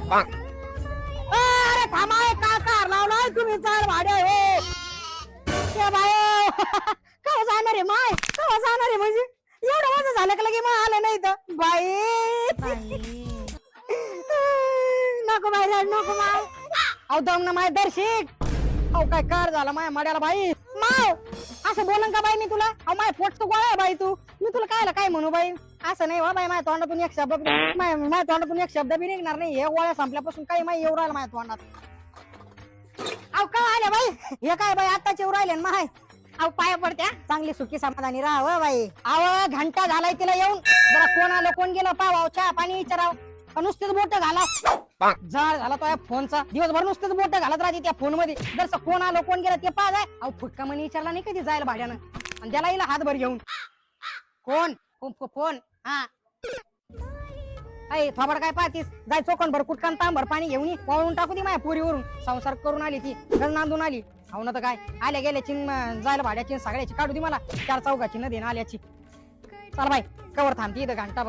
अरे थांबा का कार लावलाय तुम्ही चाल भाड्या हो ते बाय कवा जाणार आहे माय कवा जाणार आहे म्हणजे एवढं वाजं झालं का लगे मग आलं नाही तर बाई नको बाई नको माय अहो दम ना माय दर्शिक अहो काय कार झाला माया मड्याला बाई माव असं बोलन का बाई मी तुला अहो माय पोट तो गोळा आहे बाई तू मी तुला काय म्हणू बाई असं नाही हो बाई माझ्या तोंडातून एक शब्द माझ्या तोंडातून एक शब्द बी निघणार नाही हे गोळ्या संपल्यापासून काही माही येऊ राहिला माझ्या तोंडात अहो का आल्या बाई हे काय बाई आताच येऊ राहिले ना माय अहो पाया पडत्या चांगली सुखी समाधानी राहावं बाई अहो घंटा झालाय तिला येऊन जरा कोण आलं कोण गेलं पाहावं चहा पाणी विचाराव नुसतेच बोट घाला जाळ झाला तो फोनचा दिवसभर नुसतेच बोट घालत राहते त्या फोन मध्ये जर कोण आलं कोण गेलं ते पाहा जाय अहो फुटका म्हणे विचारला नाही कधी जायला भाड्यानं आणि त्याला येईल हातभर घेऊन कोण फोन हा ऐ थोबड काय पाहतीस जाय चोकन भर कुटकान तांबर पाणी घेऊन ये वाळून टाकू दे माझ्या पुरीवरून संसार करून आली ती घर नांदून आली हो ना तर काय आल्या गेल्याची जायला भाड्याची सगळ्याची काढू दे मला 4 चौघाची न देणं आल्याची चल बाई कवर थांबती इथं घंटाभर